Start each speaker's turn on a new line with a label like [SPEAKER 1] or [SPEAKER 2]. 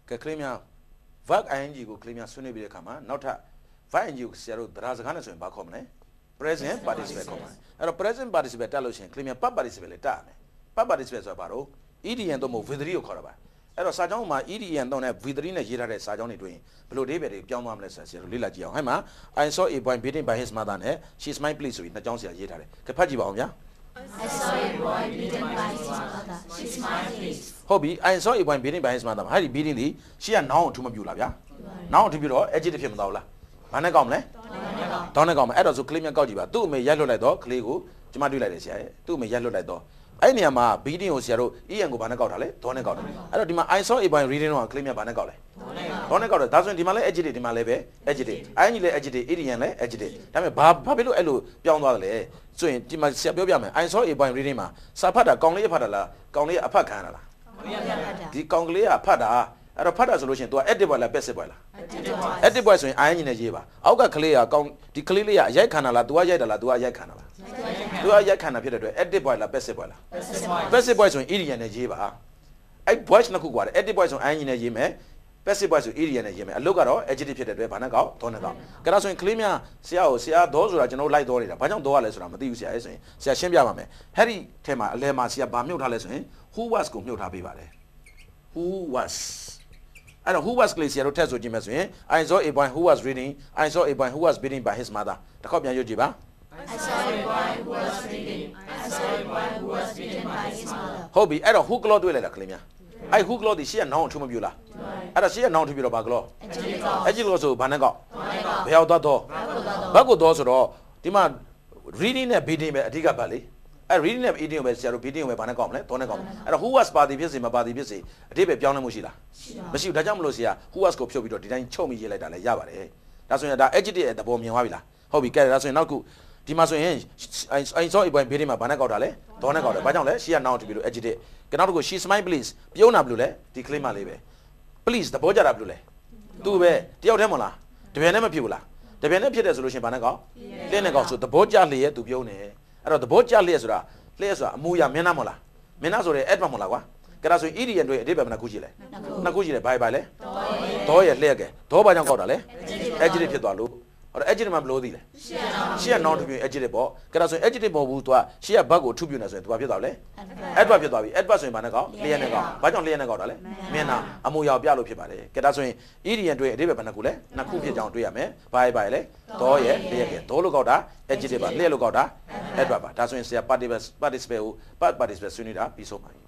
[SPEAKER 1] ကကလေးများ verb ing ကိုကလေးများဆွေးနွေးပြီးတဲ့အခါမှာနောက်ထပ် verb ing ကိုဆရာတို့တရားစကားနဲ့ဆိုရင်ဘာခေါ်မလဲ present participle ခေါ်မှာအဲ့တော့ present participle တက်လို့ရှိရင်ကလေးများ past participle လည်းတက်ရမယ် past participle ဆိုတာဘာလို့ EDN တော့မဟုတ် V3 ကိုခေါ်တာပါအဲ့တော့စာကြောင်းမှာ EDN တော့နဲ့ V3 နဲ့ရေးထားတဲ့စာကြောင်းတွေတွေ့ရင်ဘယ်လိုအဓိပ္ပာယ်တွေပြောင်းသွားမလဲဆိုတာဆရာတို့လေ့လာကြည့်အောင်ဟဲ့မှာ I saw a boy beaten by his mother နဲ့ she's my please ဆိုပြီးနှစ်ကြောင်းဆရာရေးထားတယ်ကဖတ်ကြည့်ပါအောင်ဗျာ
[SPEAKER 2] I saw a boy beaten by his mother. She's my please.
[SPEAKER 1] ဟုတ်ပြီ I saw a boy beaten by his mother ဟာဒီ beating ဒီရှေ့က noun ကိုထူမပြူလားဗျာ noun ကိုထူပြတော့ adjective ဖြစ်မသွားဘူးလားဘာနဲ့ကောက်မလဲတောင်းနဲ့ကောက်မယ်အဲ့တော့ဆိုကလေးမြတ်ကောက်ကြည့်ပါသူ့အမေရက်လွတ်လိုက်တော့ကလေးကိုကျမတွေ့လိုက်တယ်ဆရာရဲ့သူ့အမေရက်လွတ်လိုက်တော့အဲ့နေရာမှာ beating ကိုဆရာတို့ EN ကိုဘာနဲ့ကောက်တာလဲဒေါ်နဲ့ကောက်တယ်အဲ့တော့ဒီမှာ I saw a boy reading တော့ကလေးမြတ်ဘာနဲ့ကောက်လဲဒေါ်နဲ့ကောက်တယ်ဒါဆိုရင်ဒီမှာလဲ adjective ဒီမှာလဲပဲ adjective အိုင်းကြီးလဲ adjective EDN လဲ adjective ဒါပေမဲ့ဘာဖြစ်လို့အဲ့လိုပြောင်းသွားတယ်လဲဆိုရင်ဒီမှာဆရာပြောပြမယ် I saw a boy reading မှာစာဖတ်တာကောင်လေးဖတ်တာလားကောင်လေးအဖတ်ခံရတာလားဒီကောင်ကလေးကဖတ်တာအဲ့တော့ဖတ်တာဆိုလို့ရှိရင် तू active boy လား passive boy လား active boy ဆိုရင် IN နဲ့ရေးပါအောက်ကကလေးကကောင်ဒီကလေးလေးကအရိုက်ခံတာလား तू ကရိုက်တာလား तू ကရိုက်ခံတာလား तू ကရိုက်ခံတာဖြစ်တဲ့အတွက် active boy လား passive boy လား passive boy ဆိုရင် EDN နဲ့ရေးပါအဲ့ voice နှစ်ခုกว่าတယ် active boy ဆိုရင် IN နဲ့ရေးမယ် passive voice ဆို EDN နဲ့ရေးမယ်အလုပ်ကတော့ adjective ဖြစ်တဲ့အတွက်ဘာနဲ့ကောက်ဒေါ်နဲ့ကောက်ကြဒါဆိုရင်ကလေးများဆရာဒေါ်ဆိုတာကျွန်တော်လိုက်တော့နေတာဘာကြောင့်ဒေါ်ရလဲဆိုတာမသိဘူးဆရာရဲ့ဆိုရင်ဆရာရှင်းပြပါမယ်ဟဲ့ဒီထဲမှာအလဲမှာဆရာဘာမြုပ်ထားလဲဆိုရင် who was ကိုမြုပ်ထားပေးပါတယ် who wasအဲ့တော့ who was ကလေးဆရာတို့ထက်ဆိုကြည့်မယ်ဆိုရင် I saw a boy who was reading I saw a boy who was beaten by his mother တစ်ခေါက်ပြန်ရွတ်ကြည့်ပါ
[SPEAKER 2] I saw a boy who was reading. I saw a boy who was beaten by his mother.
[SPEAKER 1] ဟုတ်ပြီအဲ့တော့ who ကလောတွေ့လိုက်တာကလေးများအဲ့ who ကလောဒီရှေ့က noun ကိုထူမပြူလားအဲ့တော့ရှေ့က noun ထူပြတော့ဘာကလောအဲ့ဒီလောဆိုဘာနဲ့ကောက်ဘယ်ရောက်သွားတော့ဘတ်ကိုတော့ဆိုတော့ဒီမှာ reading နဲ့ beating ပဲအဓိကပတ်လေအဲ့ reading နဲ့ beating ကိုပဲဆရာတို့ beating ကိုပဲဘာနဲ့ကောက်မလဲတော့နဲ့ကောက်အဲ့တော့ who was ပါတီဖြစ်စေမပါတီဖြစ်စေအဓိပ္ပာယ်ပြောင်းလဲမှုရှိလားမရှိဘူးဒါကြောင့်မလို့ဆရာ who was ကိုဖြုတ်ပြီးတော့ဒီတိုင်းချုပ်ပြီးရေးလိုက်တာလည်းရပါတယ်ဒါဆိုရင်ဒါ adjective ရဲ့သဘောမြင်သွားပြီလားဟုတ်ပြီကဲဒါဆိုရင်နောက်ခုဒီမှာဆိုရင် I saw a boy beating မှာဘာနဲ့ကောက်တာလဲဒေါ်နဲ့ကောက်တယ်ဘာကြောင့်လဲရှေ့က noun ထူပြီးတော့ adjective ကနောက်တစ်ခု she's my please ပြုံးတာဘလို့လဲဒီ claim မလေးပဲ please သဘောကြတာဘလို့လဲသူပဲတယောက်တည်းမလားတပြိုင်တည်းမဖြစ်ဘူးလားတပြိုင်တည်းဖြစ်တယ်ဆိုလို့ရှင်ဘာနဲ့ကောက်လင်းနဲ့ကောက်ဆိုသဘောကြလျက်သူပြုံးတယ်အဲ့တော့သဘောကြလျက်ဆိုတာလျက်ဆိုတာအမူအရာမင်းသားမဟုတ်လားမင်းသားဆိုတဲ့ add မဟုတ်လားကွာကဲဒါဆိုရင် EDN တွေအဓိပ္ပာယ်မနှစ်ခုရှိလဲနှစ်ခုရှိတယ်ဘာလဲဒေါ်ရဲ့လျက်ကဲဒေါ်ဘာကြောင့်ကောက်တာလဲ adjective ဖြစ်သွားလို့အဲ့တော့ adjective မှာဘယ်လိုသိလဲရှေ့က noun ထူပြီး adjective ပေါ့ကဲဒါဆိုရင် adjective မဟုတ်ဘူး तू ကရှေ့က verb ကိုထူပြနေဆိုရင် तू ဘာဖြစ်သွားလဲ adverb ဖြစ်သွားပြီ adverb ဆိုရင်ဘာနဲ့ကောက်လျက်နဲ့ကောက်ဘာကြောင့်လျက်နဲ့ကောက်တာလဲမင်းသားအမူအရာပြလို့ဖြစ်ပါတယ်ကဲဒါဆိုရင် EDN တွေအဓိပ္ပာယ်ဘယ်နှစ်ခုလဲနှစ်ခုဖြစ်ကြအောင်တွေ့ရမယ်ဘာလဲဒေါ်ရဲ့လျက်ကဲဒေါ်လို့ကောက်တာ adjective ပါလျက်လို့ကောက်တာ adverb ပါဒါဆိုရင်ဆရာ participle ကို participle ဆွေးနွေးတာပြီးဆုံးပါပြီ